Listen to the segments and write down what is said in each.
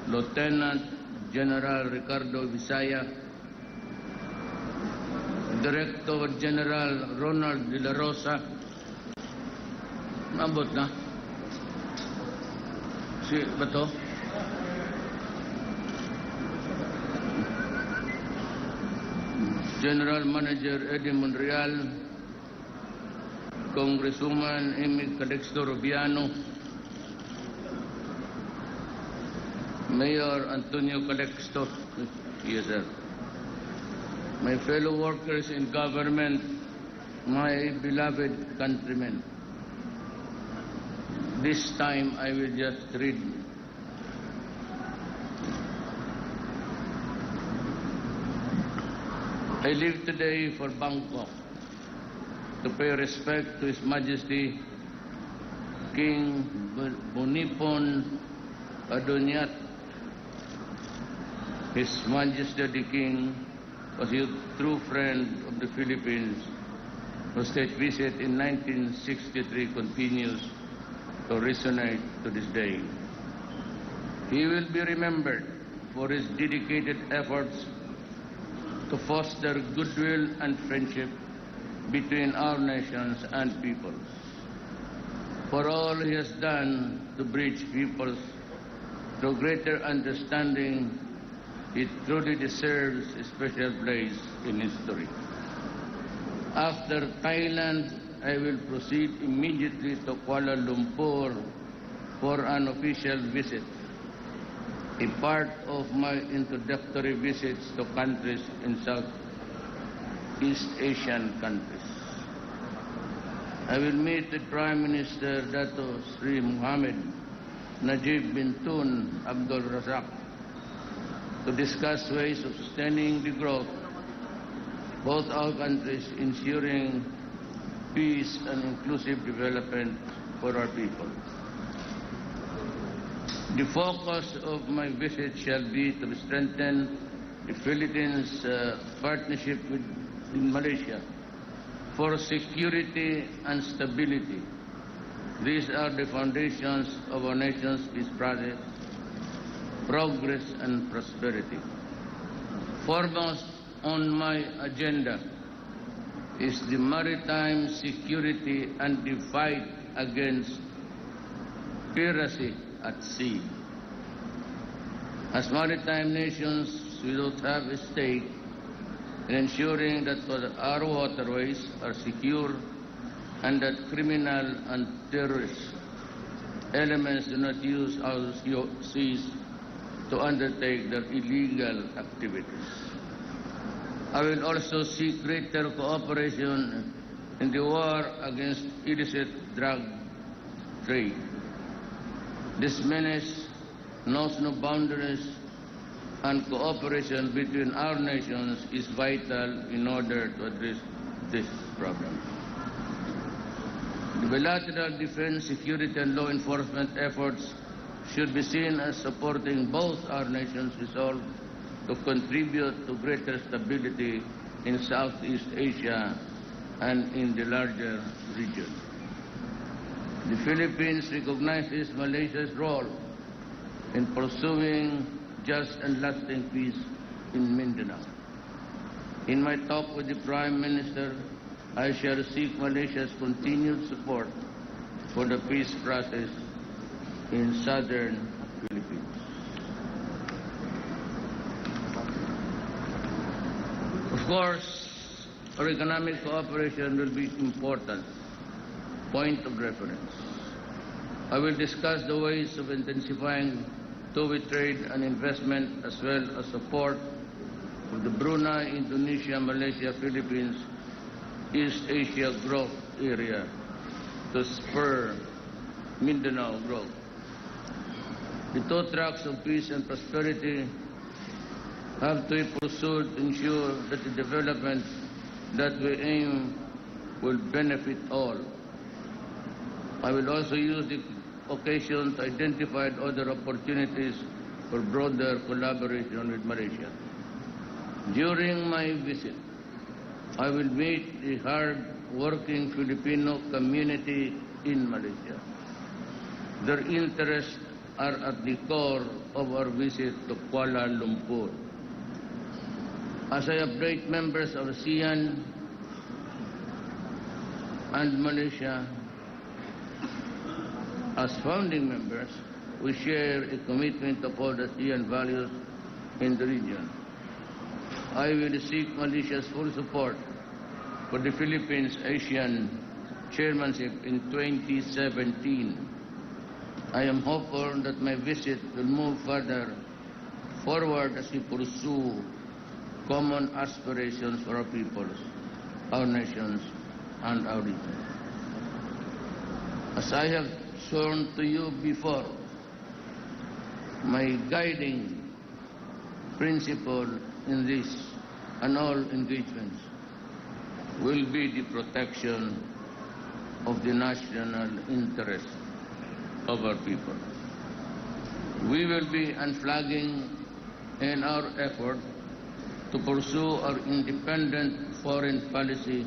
Lieutenant General Ricardo Visaya, Director General Ronald De La Rosa, nabot na? Si Bato? General Manager Eddie Monreal, Congresswoman Amy Calixto Rubiano, Mayor Antonio Calixto, yes sir. My fellow workers in government, my beloved countrymen, this time I will just read. I leave today for Bangkok to pay respect to His Majesty King Bumipon Aduniat. His Majesty the King was a true friend of the Philippines, whose state visit in 1963 continues to resonate to this day. He will be remembered for his dedicated efforts to foster goodwill and friendship between our nations and peoples. For all he has done to bridge peoples to greater understanding, it truly deserves a special place in history. After Thailand, I will proceed immediately to Kuala Lumpur for an official visit, a part of my introductory visits to countries in Southeast Asian countries. I will meet the Prime Minister Dato Sri Mohammed Najib bin Tun Abdul Razak to discuss ways of sustaining the growth of both our countries, ensuring peace and inclusive development for our people. The focus of my visit shall be to strengthen the Philippines' partnership with Malaysia for security and stability. These are the foundations of our nation's peace process, progress and prosperity. Foremost on my agenda is the maritime security and the fight against piracy at sea. As maritime nations, we don't have a stake in ensuring that our waterways are secure and that criminal and terrorist elements do not use our seas to undertake their illegal activities. I will also seek greater cooperation in the war against illicit drug trade. This menace knows no boundaries, and cooperation between our nations is vital in order to address this problem. The bilateral defense, security, and law enforcement efforts should be seen as supporting both our nations' resolve to contribute to greater stability in Southeast Asia and in the larger region. The Philippines recognizes Malaysia's role in pursuing just and lasting peace in Mindanao. In my talk with the Prime Minister, I shall seek Malaysia's continued support for the peace process in southern Philippines. Of course, our economic cooperation will be important point of reference. I will discuss the ways of intensifying two-way trade and investment, as well as support of the Brunei, Indonesia, Malaysia, Philippines, East Asia growth area to spur Mindanao growth. The two tracks of peace and prosperity have to be pursued to ensure that the development that we aim will benefit all. I will also use the occasion to identify other opportunities for broader collaboration with Malaysia. During my visit, I will meet the hard-working Filipino community in Malaysia. Their interest are at the core of our visit to Kuala Lumpur. As I update members of ASEAN and Malaysia, as founding members, we share a commitment to uphold ASEAN values in the region. I will seek Malaysia's full support for the Philippines ASEAN chairmanship in 2017. I am hopeful that my visit will move further forward as we pursue common aspirations for our peoples, our nations, and our region. As I have sworn to you before, my guiding principle in this and all engagements will be the protection of the national interest of our people. We will be unflagging in our effort to pursue our independent foreign policy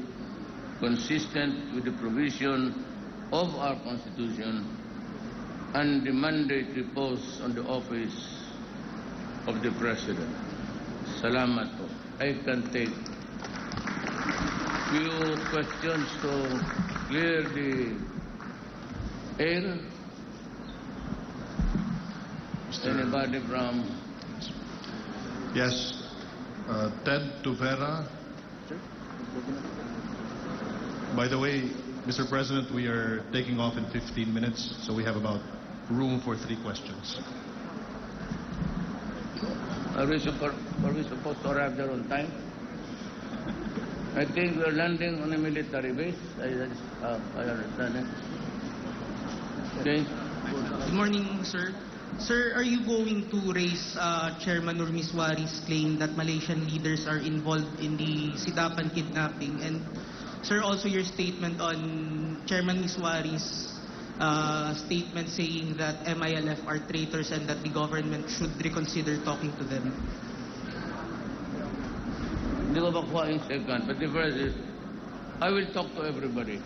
consistent with the provision of our Constitution and the mandate reposed on the office of the President. Salamat po. I can take few questions to clear the air. Anybody from? Yes. Ted Tuvera. By the way, Mr. President, we are taking off in 15 minutes, so we have about room for 3 questions. Are we supposed to arrive there on time? I think we're landing on a military base. I understand it. Okay. Good morning, sir. Sir, are you going to raise Chairman Nurmiswari's claim that Malaysian leaders are involved in the Sidapan kidnapping? And, sir, also your statement on Chairman Miswari's statement saying that MILF are traitors and that the government should reconsider talking to them? Hindi ko makuha yung second, but the first is, I will talk to everybody.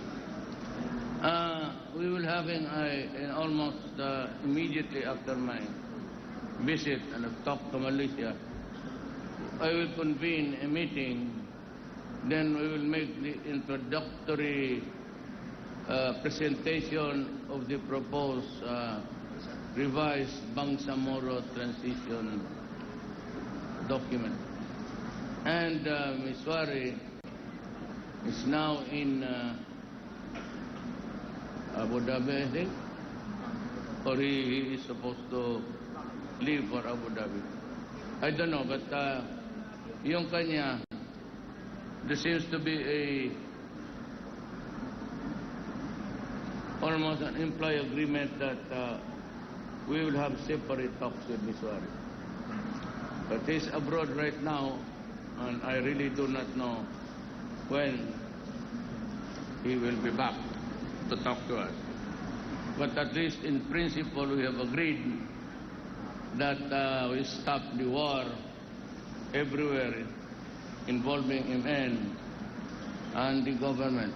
We will having almost immediately after my visit and I've talked to Malaysia, I will convene a meeting, then we will make the introductory presentation of the proposed revised Bangsamoro transition document. And Ms. Wari is now in Abu Dhabi, I think, or he is supposed to leave for Abu Dhabi. I don't know, but yung kanya, there seems to be almost an implied agreement that we will have separate talks with Ms. Wari. But he's abroad right now, and I really do not know when he will be back to talk to us. But at least in principle, we have agreed that we stop the war everywhere involving MN and the government.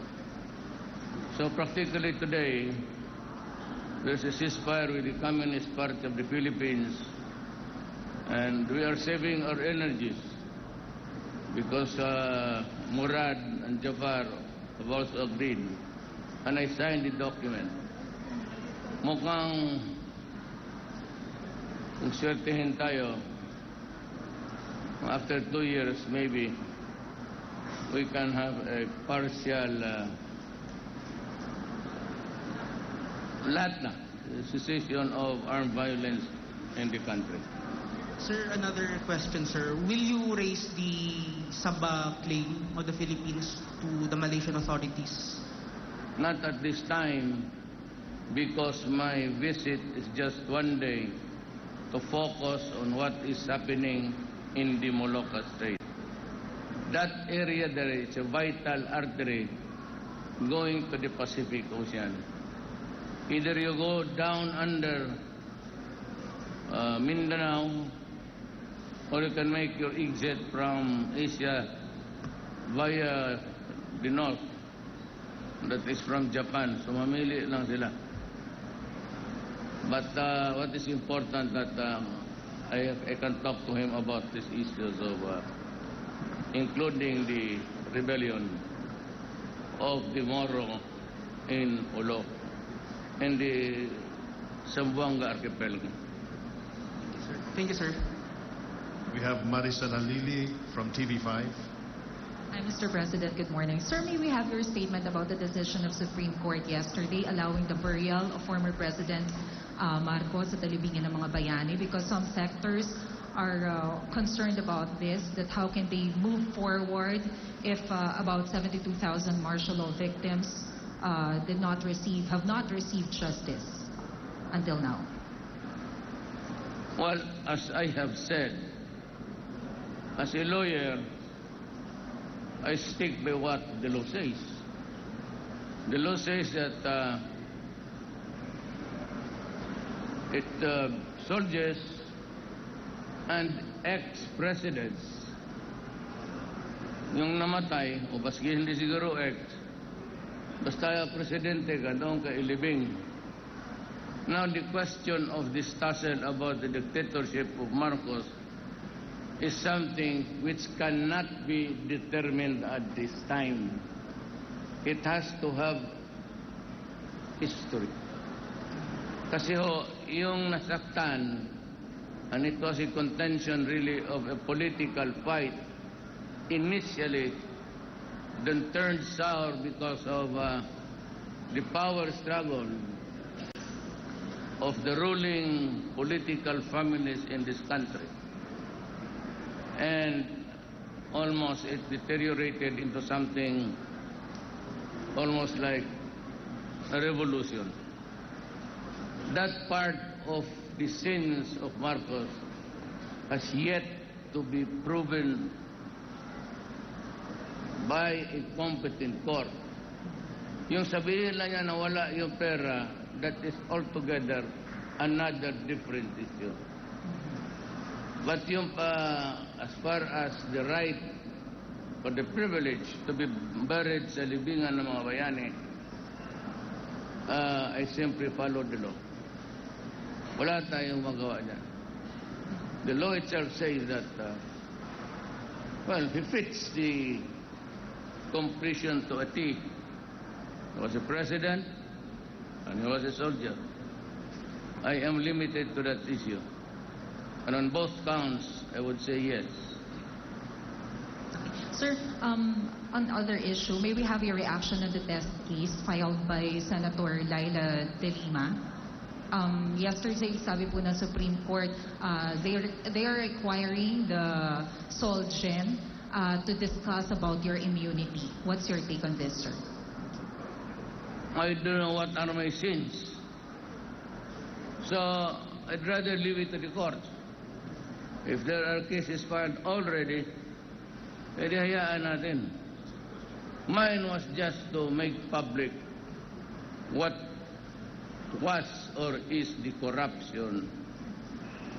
So practically today, there's a ceasefire with the Communist Party of the Philippines, and we are saving our energies because Murad and Jafar have also agreed. And I signed the document. Mukhang kung swertehin tayo, after 2 years maybe, we can have a partial cessation of armed violence in the country. Sir, another question, sir. Will you raise the Sabah claim of the Philippines to the Malaysian authorities? Not at this time, because my visit is just 1 day to focus on what is happening in the Molucca Strait. That area there is a vital artery going to the Pacific Ocean. Either you go down under Mindanao, or you can make your exit from Asia via the north. That is from Japan. So mamili lang sila. But what is important that I can talk to him about these issues of including the rebellion of the Moro in Olo and the Zamboanga archipelago. Thank you, sir. We have Marisa Nalili from TV5. Hi, Mr. President. Good morning. Sir, may we have your statement about the decision of Supreme Court yesterday allowing the burial of former President Marcos sa talibingin ng mga bayani, because some sectors are concerned about this, that how can they move forward if about 72,000 martial law victims have not received justice until now? Well, as I have said, as a lawyer, I stick by what the law says. The law says that soldiers and ex-presidents, yung namatay, o baski hindi siguro ex, basta presidente ka, doon ka ilibing. Now the question of this tussle about the dictatorship of Marcos is something which cannot be determined at this time. It has to have history. Kasi yung nasaktan, and it was a contention really of a political fight, initially, then turned sour because of the power struggle of the ruling political families in this country. And almost it deteriorated into something almost like a revolution. That part of the sins of Marcos has yet to be proven by a competent court. Yung sabihin lang niya na wala yung pera, that is altogether another different issue. But yung as far as the right or the privilege to be buried sa libingan ng mga bayani, I simply follow the law. Wala tayong magawa niyan. The law itself says that, well, he fits the completion to a T. He was a president and he was a soldier. I am limited to that issue. And on both counts, I would say yes. Sir, on other issue, may we have your reaction on the test case filed by Senator Laila De Lima? Yesterday, sabi po ng Supreme Court, they are requiring the SOLGEN to discuss about your immunity. What's your take on this, sir? I don't know what are my sins. So, I'd rather leave it to the courts. If there are cases filed already, edi hayaan natin. Mine was just to make public what was or is the corruption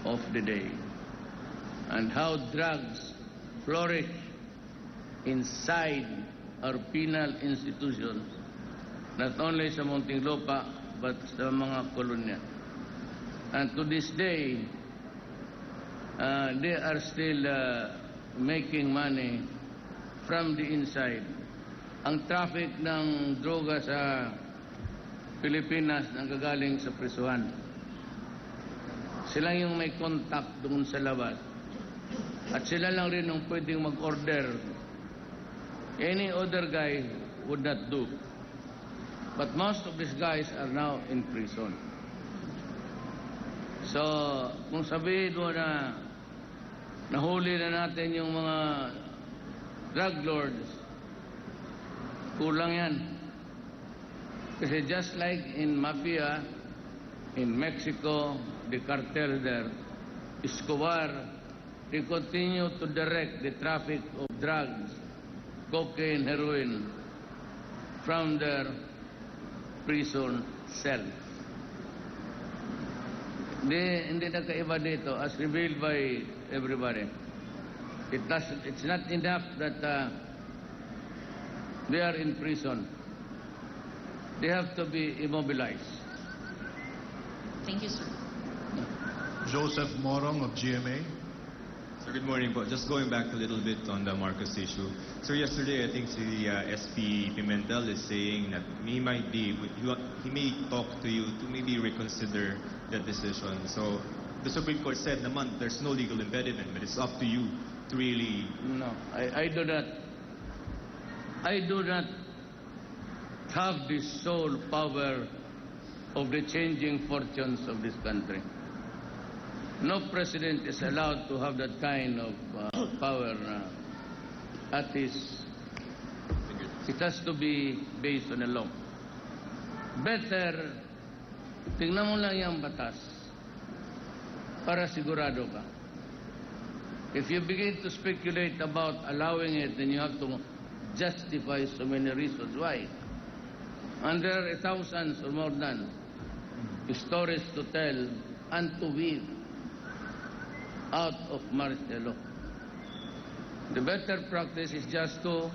of the day and how drugs flourish inside our penal institutions, not only sa Muntinlupa but sa mga kolonya. And to this day, they are still making money from the inside. Ang traffic ng droga sa Pilipinas nanggagaling sa prisuhan. Sila yung may contact doon sa labas. At sila lang rin ang pwedeng mag-order. Any other guy would not do. But most of these guys are now in prison. So, kung sabihin mo na nahuli na natin yung mga drug lords, kulang yan. Kasi just like in Mafia, in Mexico, the cartel there, Escobar, they continue to direct the traffic of drugs, cocaine, heroin, from their prison cells. Hindi nakaiba dito, as revealed by everybody. It's not enough that they are in prison. They have to be immobilized. Thank you, sir. Joseph Morong of GMA. Sir, good morning po. Just going back a little bit on the Marcos issue. Sir, yesterday I think the SP Pimentel is saying that he may talk to you to maybe reconsider that decision. So the Supreme Court said naman there's no legal impediment, but it's up to you to really... No, I do not have the sole power of the changing fortunes of this country. No president is allowed to have that kind of power at his... It has to be based on a law. Better, tingnan mo lang yung batas para sigurado ka. If you begin to speculate about allowing it, then you have to justify so many reasons why. And there are thousands or more than stories to tell and to weave out of martial law. The better practice is just to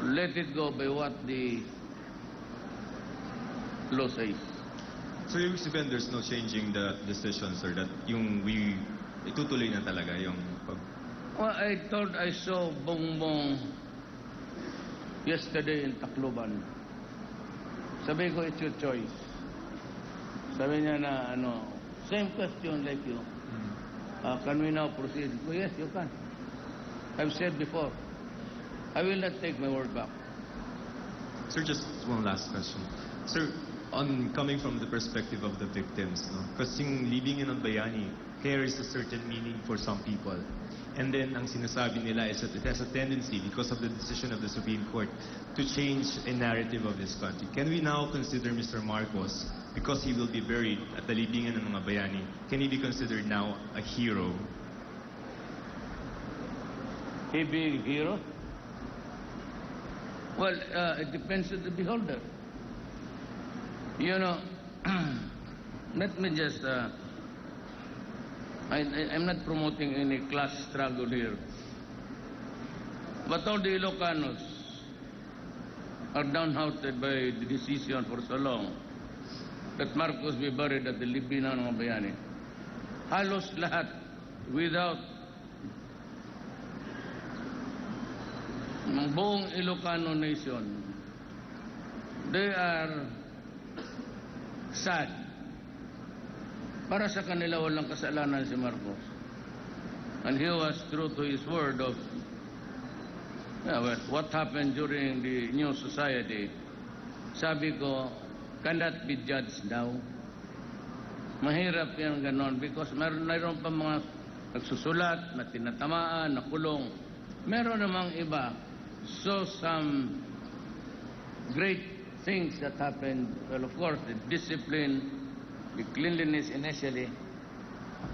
let it go by what the law says. So ibig sabihin there's no changing the decision, sir, that yung itutuloy na talaga yung pag... Well, I thought I saw Bongbong yesterday in Tacloban. Sabi ko, it's your choice. Sabi niya na, same question like you. Can we now proceed? Oh, yes, you can. I've said before, I will not take my word back. Sir, just one last question. Sir, on coming from the perspective of the victims, no? Kasi yung libingin ng bayani carries a certain meaning for some people. And then, ang sinasabi nila is that it has a tendency, because of the decision of the Supreme Court, to change a narrative of this country. Can we now consider Mr. Marcos, because he will be buried at the libingan ng mga bayani, can he be considered now a hero? He being a hero? Well, it depends on the beholder. You know, let me just... I'm not promoting any class struggle here. But all the Ilocanos are downhearted by the decision for so long that Marcos be buried at the libingan ng mga bayani. Halos lahat, without ng buong Ilocano nation, they are sad. Para sa kanila walang kasalanan si Marcos. And he was true to his word of what happened during the new society. Sabi ko, cannot be judged now. Mahirap yan ganon because mayroon pa mga nagsusulat, na tinatamaan, na kulong. Meron namang iba. So some great things that happened, well, of course, the discipline, the cleanliness initially,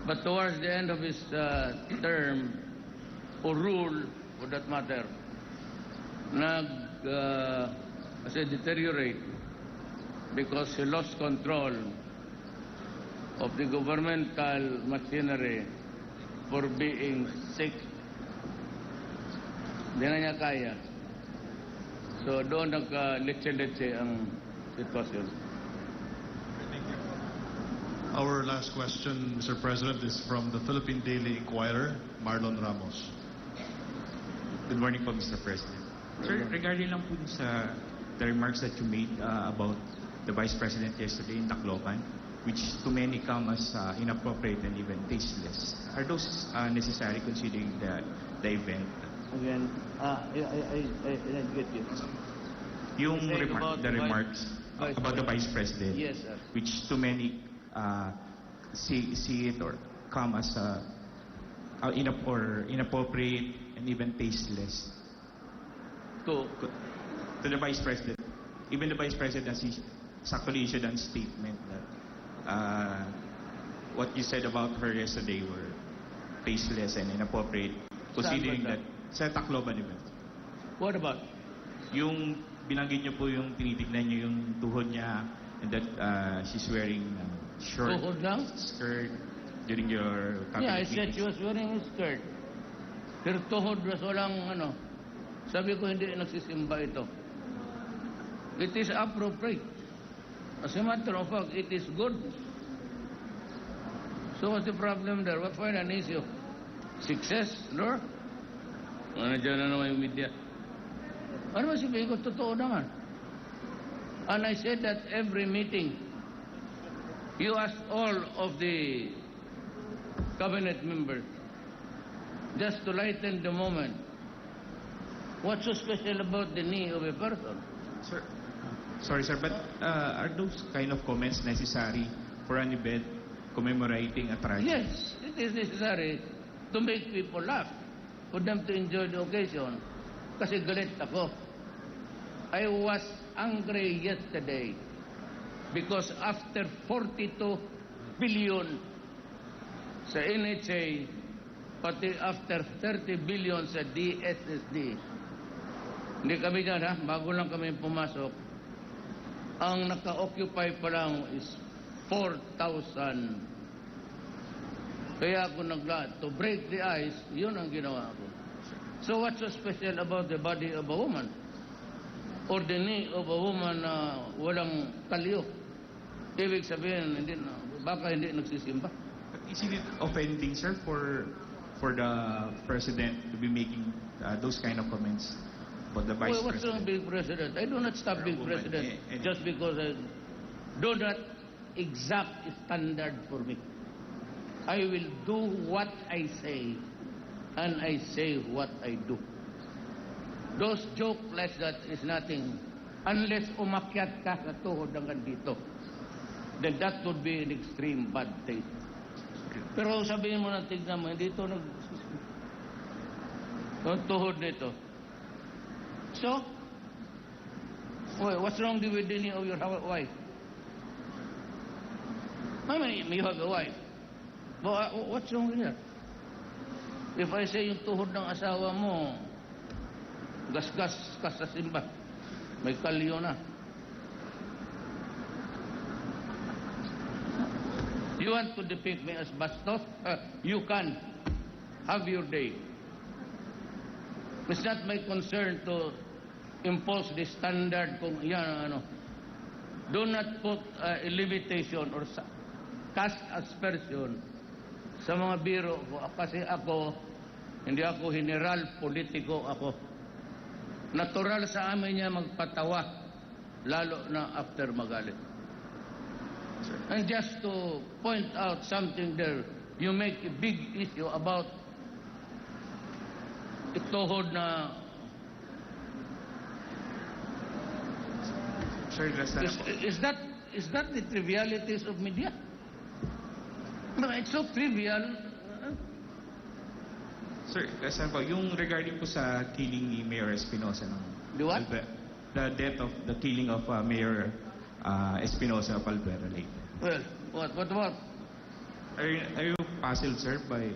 but towards the end of his term, or rule, for that matter, deteriorate because he lost control of the governmental machinery for being sick. Hindi na niya kaya. So doon nagka-letse-letse ang sitwasyon. Our last question, Mr. President, is from the Philippine Daily Inquirer, Marlon Ramos. Good morning po, Mr. President. Sir, regarding lang po sa the remarks that you made about the Vice President yesterday in Tacloban, which to many come as inappropriate and even tasteless. Are those necessary considering the event? Again, I didn't get you. Yung About the remarks about the Vice President, Yes, sir. which to many see it or come as inappropriate and even tasteless To to the Vice President. Even the Vice President has actually issued a statement that what you said about her yesterday were tasteless and inappropriate, considering Saan ba that sa Tacloban event. what about? Yung binanggit niyo po yung tinitignan niyo yung tuhod niya and that she's wearing short Tuhod lang? skirt during your Yeah, I cabinet said she meetings. was wearing a skirt. Pero tuhod was walang Sabi ko hindi nagsisimba ito. It is appropriate. As a matter of fact, it is good. So what's the problem there? What find an issue? Success, no? Nandiyan na naman yung media. Ano ba sabihin ko? Totoo naman. And I said that every meeting, you ask all of the cabinet members just to lighten the moment. What's so special about the knee of a person? Sir, sorry sir, but are those kind of comments necessary for an event commemorating a tragedy? Yes, it is necessary to make people laugh, for them to enjoy the occasion. Kasi galit ako. I was angry yesterday because after 42 billion sa NHA, pati after 30 billion sa DSSD, hindi kami dyan ha, bago lang kami pumasok, ang naka-occupy pa lang is 4,000. Kaya ako to break the ice, yun ang ginawa ko. So what's so special about the body of a woman? Or the knee of a woman na walang talyo? Ibig sabihin, baka hindi nagsisimba. But isn't it offending, sir, for the president to be making those kind of comments about the vice What's wrong president? being president? I do not stop being president just because I do not exact standard for me. I will do what I say, and I say what I do. Those jokes like that is nothing unless umakyat ka sa tuhod hanggang dito. Then that would be an extreme bad taste. Pero sabihin mo na, tignan mo, hindi ito tuhod nito. So, what's wrong with the knee of your wife? I mean, you have a wife. But what's wrong with that? If I say yung tuhod ng asawa mo, gasgas ka sa simba, may kalyo na. You want to depict me as bastos? You can have your day. It's not my concern to impose the standard kung yan ano. Do not put a limitation or cast aspersion sa mga biro ko. Kasi ako, hindi ako general, politiko ako. Natural sa amin niya magpatawa, lalo na after magalit. And just to point out something there, you make a big issue about ituhod na Sir, is that the trivialities of media? No, it's so trivial. Sir, saan po, yung regarding po sa killing ni Mayor Espinosa ng The what? the death of the killing of Mayor Espinosa of Alvera Lake. Well, what? Are you puzzled, sir, by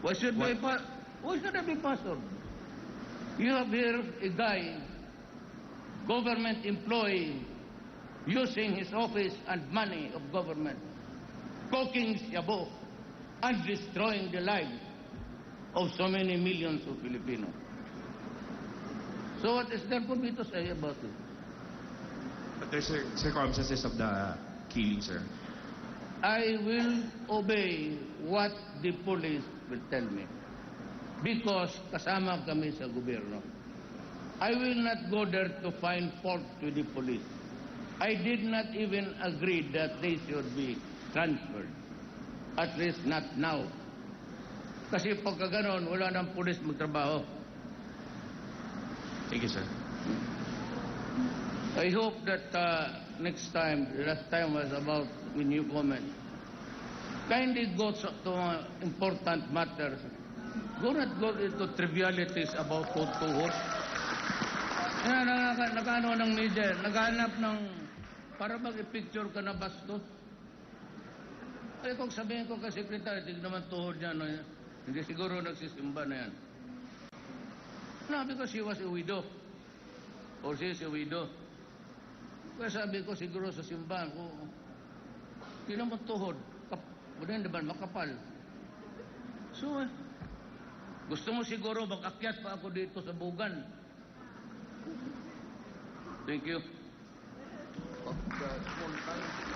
Why should I be puzzled? You have here a guy, government employee, using his office and money of government, cooking shabu and destroying the lives of so many millions of Filipinos. So what is there for me to say about it? but there's circumstances of the killing, sir? I will obey what the police will tell me because kasama kami sa gobyerno. I will not go there to find fault with the police. I did not even agree that they should be transferred. At least not now. Kasi pagka ganon, wala nang pulis magtrabaho. Thank you, sir. I hope that next time, the last time was about when you comment, kindly go to important matters. Do not go into trivialities about tuhod. Nakaano ng media, naghanap ng para mag-picture ka na bastos. Ay kung sabihin ko kay sekretary, tignan naman tuhod niya, no, hindi siguro nagsisimba na yan. No, because she was a widow. Or she is a widow. Kaya sabi ko siguro sa simbahan ko, tignan mo tuhod. Bulan naman makapal. So, gusto mo siguro mag-akyat pa ako dito sa bugan. Thank you. small tank.